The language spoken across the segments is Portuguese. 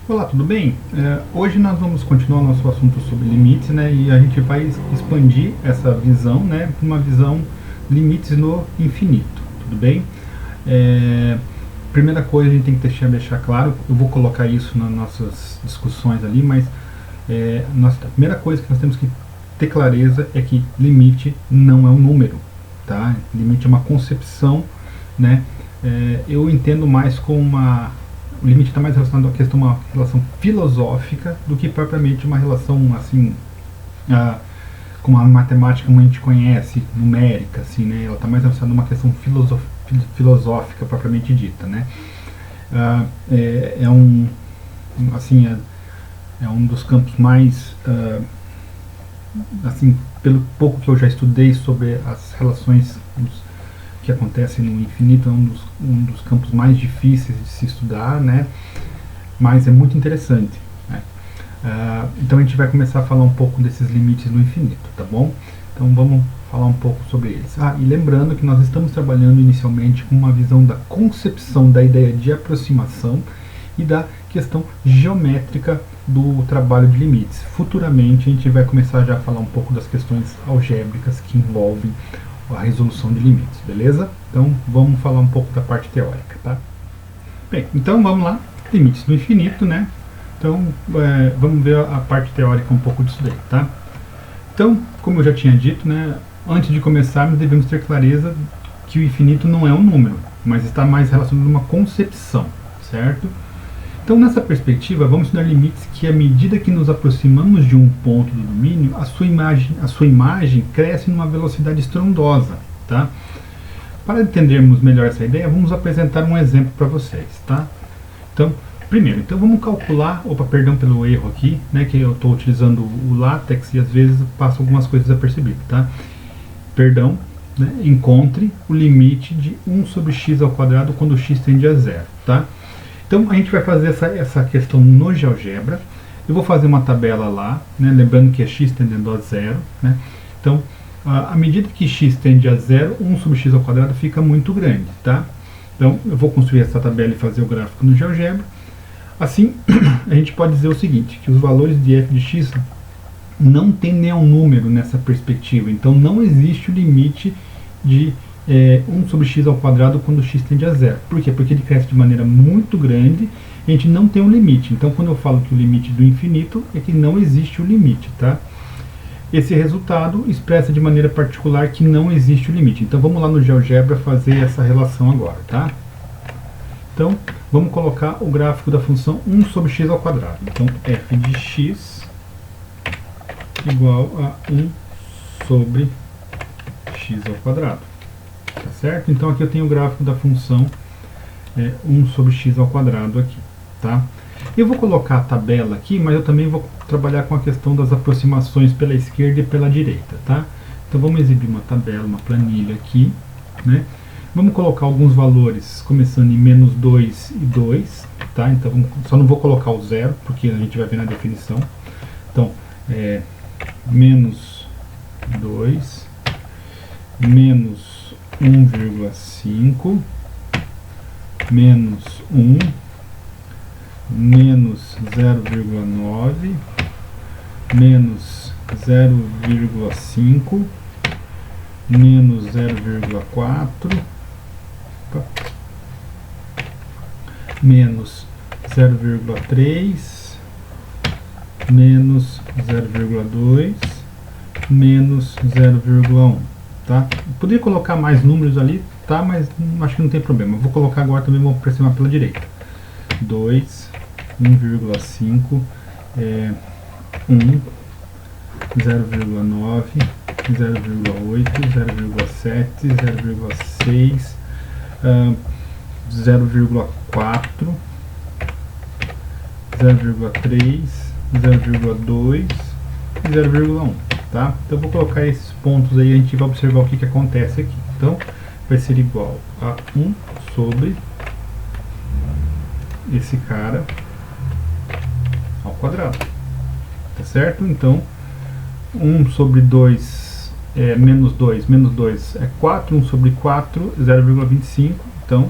Olá, tudo bem? Hoje nós vamos continuar nosso assunto sobre limites, né? E a gente vai expandir essa visão, né? Para uma visão limites no infinito, tudo bem? Primeira coisa a gente tem que deixar claro, eu vou colocar isso nas nossas discussões ali, mas a primeira coisa que nós temos que ter clareza é que limite não é um número, tá? Limite é uma concepção, né? Eu entendo mais como o limite está mais relacionado à questão, uma relação filosófica do que propriamente uma relação assim como a matemática como a gente conhece, numérica, assim, né? Ela está mais relacionada a uma questão filosófica propriamente dita, né? É um dos campos mais assim, pelo pouco que eu já estudei sobre as relações que acontecem no infinito, é um dos campos mais difíceis de se estudar, né? Mas é muito interessante, né? Então a gente vai começar a falar um pouco desses limites no infinito, tá bom? Então vamos falar um pouco sobre eles. E lembrando que nós estamos trabalhando inicialmente com uma visão da concepção da ideia de aproximação e da questão geométrica do trabalho de limites. Futuramente a gente vai começar já a falar um pouco das questões algébricas que envolvem a resolução de limites, beleza? Então vamos falar um pouco da parte teórica, tá? Bem, então vamos lá, limites no infinito, né? Então vamos ver a parte teórica um pouco disso daí, tá? Então, como eu já tinha dito, né, antes de começarmos devemos ter clareza que o infinito não é um número, mas está mais relacionado a uma concepção, certo? Então, nessa perspectiva, vamos estudar limites que, à medida que nos aproximamos de um ponto do domínio, a sua imagem cresce numa velocidade estrondosa, tá? Para entendermos melhor essa ideia, vamos apresentar um exemplo para vocês, tá? Então, primeiro, vamos calcular, perdão pelo erro aqui, né, que eu estou utilizando o látex e às vezes passo algumas coisas desapercebidas, tá? Perdão, né, encontre o limite de 1 sobre x ao quadrado quando x tende a zero, tá? Então a gente vai fazer essa questão no GeoGebra. Eu vou fazer uma tabela lá, né, lembrando que é x tendendo a zero, né? Então, à medida que x tende a zero, 1 sobre x ao quadrado fica muito grande, tá? Então eu vou construir essa tabela e fazer o gráfico no GeoGebra. Assim, a gente pode dizer o seguinte, que os valores de f de x não tendem a um número nessa perspectiva. Então não existe o limite de 1 sobre x ao quadrado quando x tende a zero. Por quê? Porque ele cresce de maneira muito grande e a gente não tem um limite. Então quando eu falo que o limite do infinito é que não existe o limite, tá? Esse resultado expressa de maneira particular que não existe o limite. Então vamos lá no GeoGebra fazer essa relação agora, tá? Então vamos colocar o gráfico da função 1 sobre x ao quadrado. Então f de x igual a 1 sobre x ao quadrado. Tá certo? Então aqui eu tenho o gráfico da função 1 sobre x ao quadrado aqui, tá? Eu vou colocar a tabela aqui, mas eu também vou trabalhar com a questão das aproximações pela esquerda e pela direita, tá? Então vamos exibir uma tabela, uma planilha aqui, né? Vamos colocar alguns valores começando em menos 2 e 2, tá? Então só não vou colocar o zero, porque a gente vai ver na definição. Então, menos 2, menos 1,5, menos 1, menos 0,9, menos 0,5, menos 0,4, menos 0,3, menos 0,2, menos 0,1. Tá? Poderia colocar mais números ali, tá? Mas acho que não tem problema. Eu vou colocar agora também, vou aproximar pela direita. 2, 1,5, 1, 0,9, 0,8, 0,7, 0,6, 0,4, 0,3, 0,2 e 0,1. Tá? Então eu vou colocar esses pontos aí e a gente vai observar o que acontece aqui. Então vai ser igual a 1 sobre esse cara ao quadrado. Tá certo? Então 1 sobre 2 menos 2 é 4, 1 sobre 4, 0,25. Então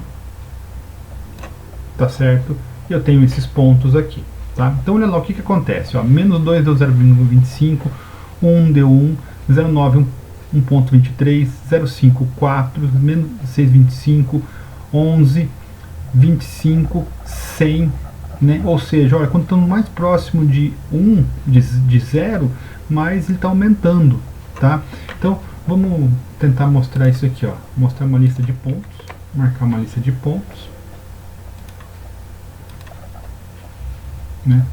tá certo? Eu tenho esses pontos aqui. tá? Então olha lá o que acontece, ó, menos 2 deu 0,25, 1 deu 1, 0,9 1,23, 0,5 4, menos 6,25, 11, 25, 100, né? Ou seja, olha, quando estamos mais próximo de 1, de 0, mais ele está aumentando, tá? Então vamos tentar mostrar isso aqui, ó, mostrar uma lista de pontos, marcar uma lista de pontos, né?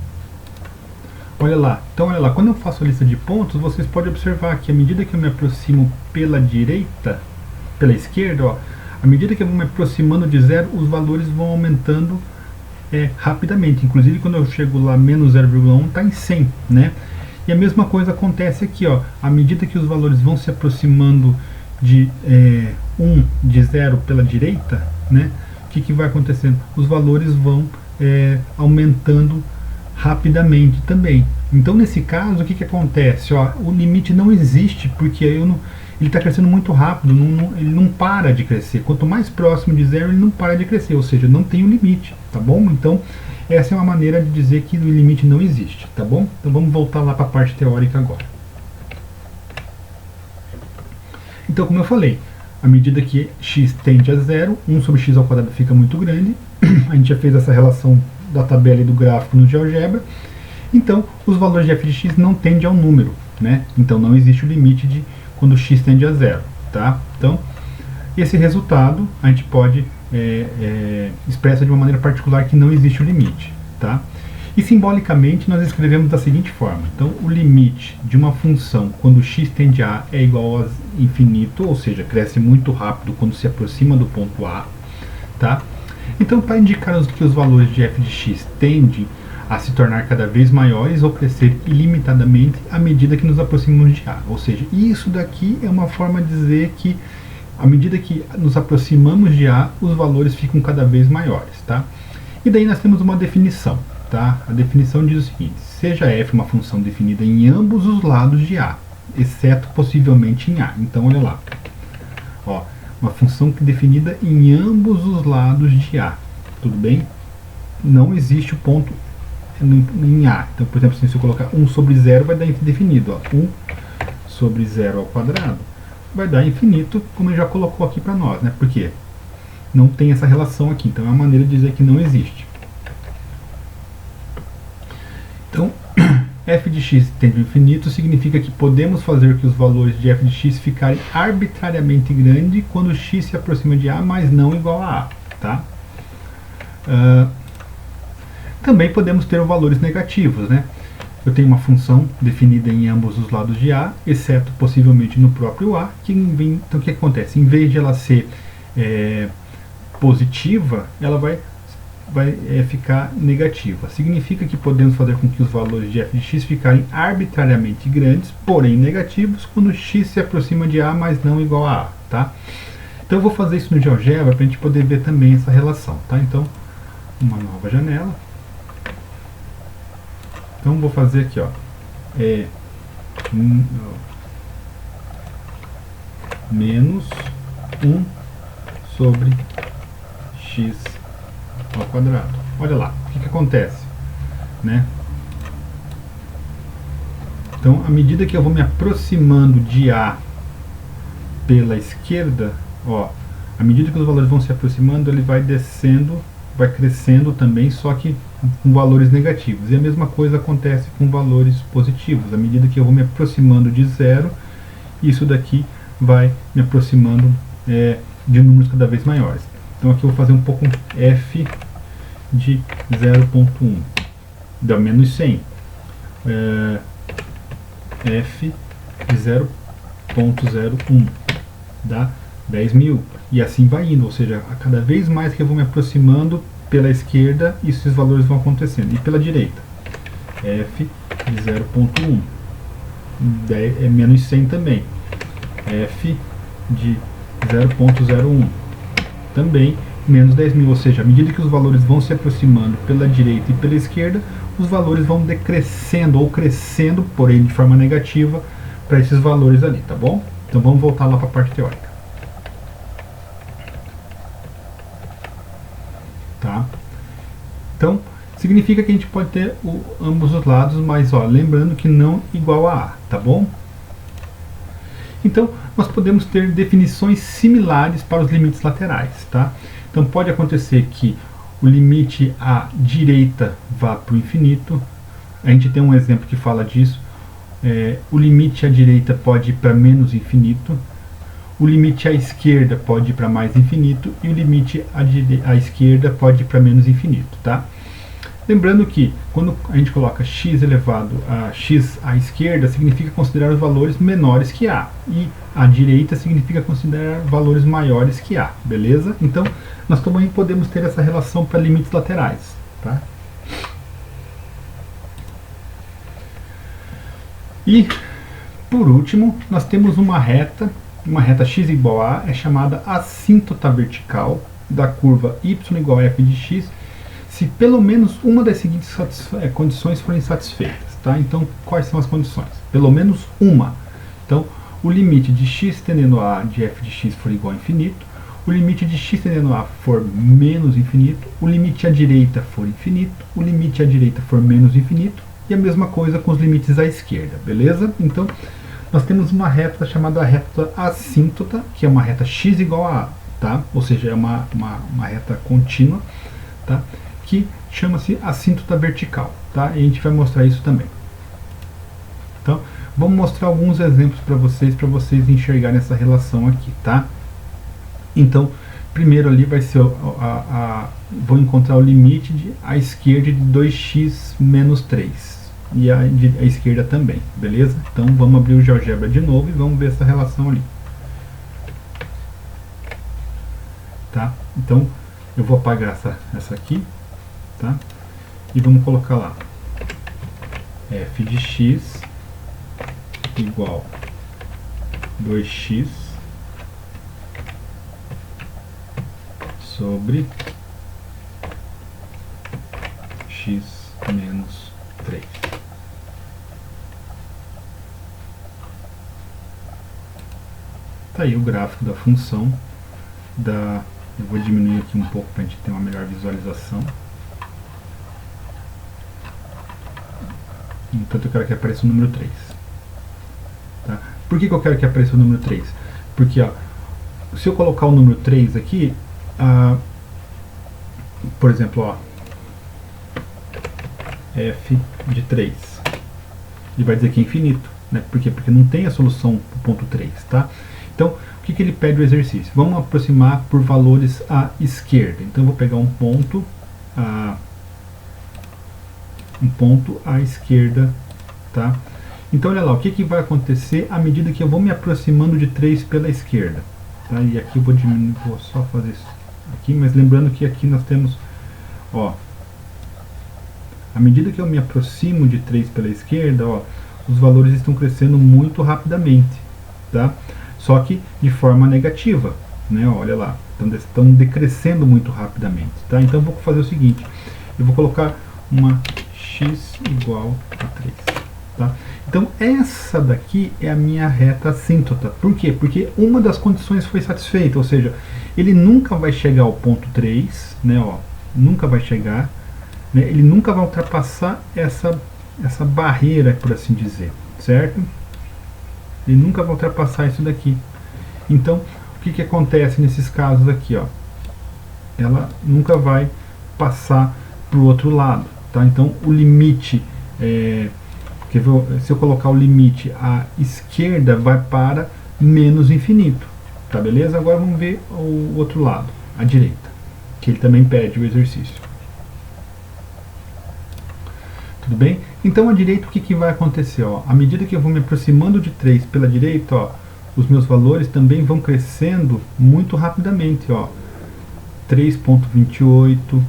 Olha lá, então olha lá, quando eu faço a lista de pontos, vocês podem observar que à medida que eu me aproximo pela direita, pela esquerda, ó, à medida que eu vou me aproximando de 0, os valores vão aumentando rapidamente. Inclusive quando eu chego lá menos 0,1 está em 100, né? E a mesma coisa acontece aqui, ó, à medida que os valores vão se aproximando de 1, de 0 pela direita, né? O que vai acontecendo? Os valores vão aumentando rapidamente também. Então nesse caso o que acontece? Ó, o limite não existe porque ele está crescendo muito rápido, ele não para de crescer. Quanto mais próximo de 0 ele não para de crescer, ou seja, não tem um limite, tá bom? Então essa é uma maneira de dizer que o limite não existe, tá bom? Então vamos voltar lá para a parte teórica agora. Então como eu falei, à medida que x tende a 0, 1 sobre x ao quadrado fica muito grande. A gente já fez essa relação da tabela e do gráfico no GeoGebra. Então os valores de f de x não tendem ao número, né? Então não existe o limite de quando x tende a 0, tá? Então esse resultado a gente pode expressa de uma maneira particular que não existe o limite, tá? E simbolicamente nós escrevemos da seguinte forma. Então o limite de uma função quando x tende a é igual a infinito, ou seja, cresce muito rápido quando se aproxima do ponto A, tá? Então para indicar que os valores de f de x tendem a se tornar cada vez maiores ou crescer ilimitadamente à medida que nos aproximamos de A. Ou seja, isso daqui é uma forma de dizer que à medida que nos aproximamos de A, os valores ficam cada vez maiores, tá? E daí nós temos uma definição, tá? A definição diz o seguinte: seja f uma função definida em ambos os lados de A, exceto possivelmente em A. Então olha lá, ó, uma função definida em ambos os lados de A, tudo bem? Não existe o ponto em A. Então, por exemplo, se eu colocar 1 sobre 0 vai dar indefinido, ó, 1 sobre 0 ao quadrado vai dar infinito, como ele já colocou aqui para nós, né? Por quê? Não tem essa relação aqui, então é uma maneira de dizer que não existe. Então, f de x tende ao infinito significa que podemos fazer que os valores de f de x ficarem arbitrariamente grandes quando x se aproxima de A, mas não igual a A, tá? Também podemos ter valores negativos, né? Eu tenho uma função definida em ambos os lados de A, exceto possivelmente no próprio A, então o que acontece? Em vez de ela ser positiva, ela vai ficar negativa. Significa que podemos fazer com que os valores de f de x ficarem arbitrariamente grandes, porém negativos, quando x se aproxima de A, mas não igual a A, tá? Então eu vou fazer isso no GeoGebra para a gente poder ver também essa relação, tá? Então, uma nova janela. Então vou fazer aqui, ó, menos 1 sobre x ao quadrado. Olha lá, o que acontece, né? Então, à medida que eu vou me aproximando de A pela esquerda, ó, à medida que os valores vão se aproximando, ele vai descendo, vai crescendo também, só que com valores negativos. E a mesma coisa acontece com valores positivos. À medida que eu vou me aproximando de 0, isso daqui vai me aproximando de números cada vez maiores. Então aqui eu vou fazer um pouco f de 0,1, dá menos 100. F de 0,01 dá 10.000. E assim vai indo, ou seja, a cada vez mais que eu vou me aproximando pela esquerda, esses valores vão acontecendo. E pela direita, f de 0,1 é menos 100 também. F de 0,01 também menos 10.000, ou seja, à medida que os valores vão se aproximando pela direita e pela esquerda, os valores vão decrescendo ou crescendo, porém de forma negativa, para esses valores ali, tá bom? Então vamos voltar lá para a parte teórica. Tá? Então, significa que a gente pode ter ambos os lados, mas ó, lembrando que não igual a A, tá bom? Então, nós podemos ter definições similares para os limites laterais, tá? Então, pode acontecer que o limite à direita vá para o infinito. A gente tem um exemplo que fala disso. O limite à direita pode ir para menos infinito. O limite à esquerda pode ir para mais infinito. E o limite à esquerda pode ir para menos infinito, tá? Lembrando que quando a gente coloca x elevado a x à esquerda, significa considerar os valores menores que a, e à direita significa considerar valores maiores que a, beleza? Então, nós também podemos ter essa relação para limites laterais, tá? E, por último, nós temos uma reta x igual a é chamada assíntota vertical da curva y igual a f de x, se pelo menos uma das seguintes condições forem satisfeitas, tá? Então, quais são as condições? Pelo menos uma. Então, o limite de x tendendo a de f de x for igual a infinito, o limite de x tendendo a for menos infinito, o limite à direita for infinito, o limite à direita for menos infinito, e a mesma coisa com os limites à esquerda, beleza? Então, nós temos uma reta chamada reta assíntota, que é uma reta x igual a, tá? Ou seja, é uma reta contínua, tá? Que chama-se assíntota vertical, tá? E a gente vai mostrar isso também. Então, vamos mostrar alguns exemplos para vocês enxergarem essa relação aqui, tá? Então, primeiro ali vai ser vou encontrar o limite à esquerda de 2x menos 3 e à esquerda também, beleza? Então, vamos abrir o GeoGebra de novo e vamos ver essa relação ali, tá? Então, eu vou apagar essa aqui, tá? E vamos colocar lá f de x igual 2x sobre x menos 3. Tá aí o gráfico da função eu vou diminuir aqui um pouco para a gente ter uma melhor visualização. Entanto, eu quero que apareça o número 3. Tá? Por que eu quero que apareça o número 3? Porque, ó, se eu colocar o número 3 aqui, por exemplo, ó, f de 3, ele vai dizer que é infinito, né? Por quê? Porque não tem a solução para o ponto 3, tá? Então, o que ele pede o exercício? Vamos aproximar por valores à esquerda. Então, eu vou pegar um ponto à esquerda, tá? Então, olha lá, o que vai acontecer à medida que eu vou me aproximando de 3 pela esquerda, tá? E aqui eu vou diminuir, vou só fazer isso aqui, mas lembrando que aqui nós temos, ó, à medida que eu me aproximo de 3 pela esquerda, ó, os valores estão crescendo muito rapidamente, tá? Só que de forma negativa, né? Olha lá, estão decrescendo muito rapidamente, tá? Então eu vou fazer o seguinte, eu vou colocar uma x igual a 3, tá? Então essa daqui é a minha reta assíntota. Por quê? Porque uma das condições foi satisfeita, ou seja, ele nunca vai chegar ao ponto 3, né? Ó, nunca vai chegar, né? Ele nunca vai ultrapassar essa barreira, por assim dizer, certo? Ele nunca vai ultrapassar isso daqui. Então, o que acontece nesses casos aqui, ó? Ela nunca vai passar para o outro lado, tá? Então, o limite, se eu colocar o limite à esquerda, vai para menos infinito, tá? Beleza? Agora vamos ver o outro lado, à direita, que ele também pede o exercício. Tudo bem? Então, à direita, o que vai acontecer? Ó? À medida que eu vou me aproximando de 3 pela direita, ó, os meus valores também vão crescendo muito rapidamente. 3,28,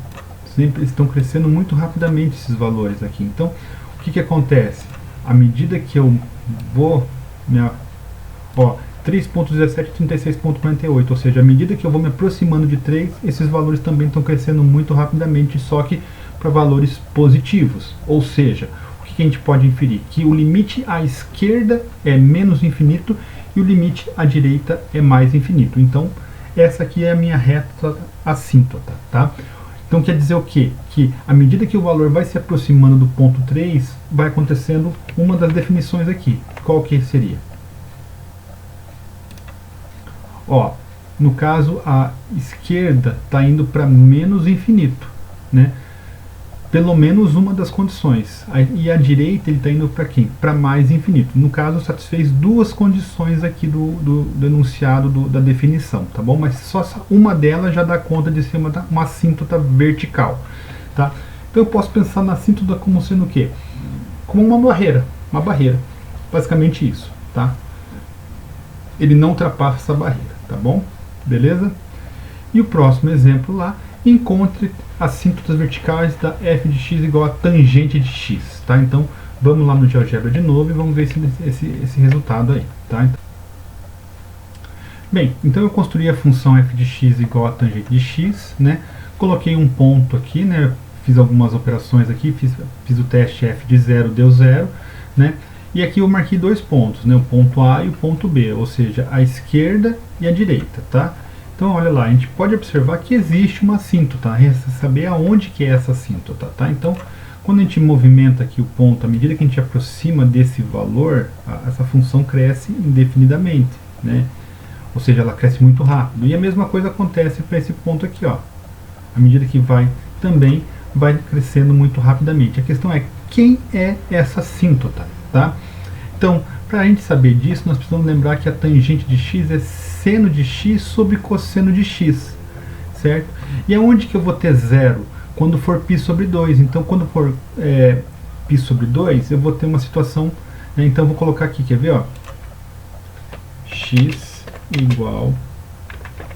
sempre estão crescendo muito rapidamente esses valores aqui. Então, o que acontece? À medida que eu vou... 3,17, 36,48, ou seja, à medida que eu vou me aproximando de 3, esses valores também estão crescendo muito rapidamente, só que para valores positivos. Ou seja, o que a gente pode inferir? Que o limite à esquerda é menos infinito e o limite à direita é mais infinito. Então, essa aqui é a minha reta assíntota, tá? Então quer dizer o quê? Que à medida que o valor vai se aproximando do ponto 3, vai acontecendo uma das definições aqui. Qual que seria? Ó, no caso a esquerda está indo para menos infinito, né? Pelo menos uma das condições. E a direita ele está indo para quem? Para mais infinito. No caso, satisfez duas condições aqui do enunciado da definição, tá bom? Mas só uma delas já dá conta de ser uma assíntota vertical, tá? Então eu posso pensar na assíntota como sendo o quê? Como uma barreira, basicamente isso, tá? Ele não ultrapassa essa barreira, tá bom? Beleza? E o próximo exemplo lá, encontre assíntotas verticais da f de x igual a tangente de x, tá? Então vamos lá no GeoGebra de novo e vamos ver esse resultado aí, tá? Bem, então eu construí a função f de x igual a tangente de x, né? Coloquei um ponto aqui, né? Fiz algumas operações aqui, fiz o teste f de 0 deu 0, né? E aqui eu marquei dois pontos, né? O ponto A e o ponto B, ou seja, a esquerda e a direita, tá? Então olha lá, a gente pode observar que existe uma assíntota, resta saber aonde que é essa assíntota, tá? Então, quando a gente movimenta aqui o ponto, à medida que a gente aproxima desse valor, essa função cresce indefinidamente, né? Ou seja, ela cresce muito rápido. E a mesma coisa acontece para esse ponto aqui, ó. À medida que também vai crescendo muito rapidamente. A questão é, quem é essa assíntota, tá? Então, para a gente saber disso, nós precisamos lembrar que a tangente de x é seno de x sobre cosseno de x, certo? E aonde que eu vou ter zero? Quando for π sobre 2. Então, quando for π sobre 2, eu vou ter uma situação, né? Então, eu vou colocar aqui, quer ver? Ó? X igual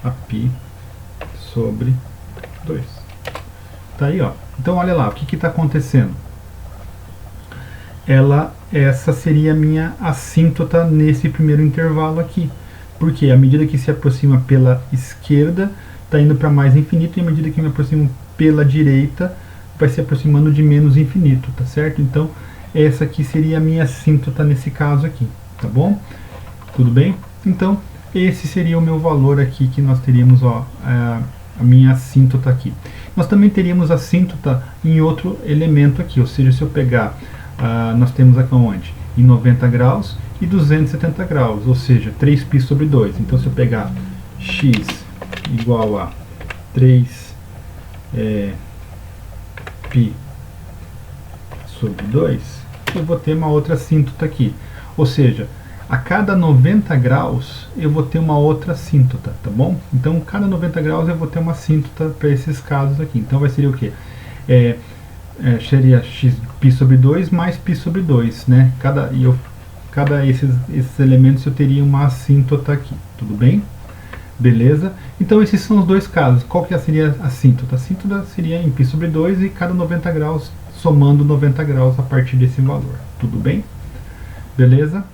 a π sobre 2. Tá aí, ó. Então, olha lá, o que está acontecendo? Essa seria a minha assíntota nesse primeiro intervalo aqui. Porque à medida que se aproxima pela esquerda, está indo para mais infinito, e à medida que me aproximo pela direita, vai se aproximando de menos infinito, tá certo? Então, essa aqui seria a minha assíntota nesse caso aqui, tá bom? Tudo bem? Então, esse seria o meu valor aqui, que nós teríamos, ó, a minha assíntota aqui. Nós também teríamos assíntota em outro elemento aqui, ou seja, se eu pegar, nós temos aqui onde? Em 90 graus e 270 graus, ou seja, 3π sobre 2. Então, se eu pegar x igual a 3 π sobre 2, eu vou ter uma outra assíntota aqui. Ou seja, a cada 90 graus eu vou ter uma outra assíntota, tá bom? Então, cada 90 graus eu vou ter uma assíntota para esses casos aqui. Então, vai ser o quê? Seria x π sobre 2 mais π sobre 2, né? Cada esses elementos eu teria uma assíntota aqui, tudo bem? Beleza? Então esses são os dois casos. Qual que seria a assíntota? A assíntota seria em π sobre 2 e cada 90 graus somando 90 graus a partir desse valor, tudo bem? Beleza?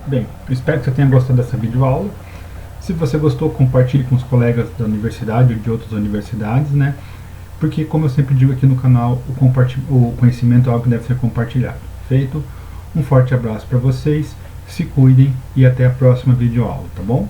Bem, eu espero que você tenha gostado dessa videoaula. Se você gostou, compartilhe com os colegas da universidade ou de outras universidades, né? Porque, como eu sempre digo aqui no canal, o conhecimento é algo que deve ser compartilhado. Feito? Um forte abraço para vocês, se cuidem e até a próxima videoaula, tá bom?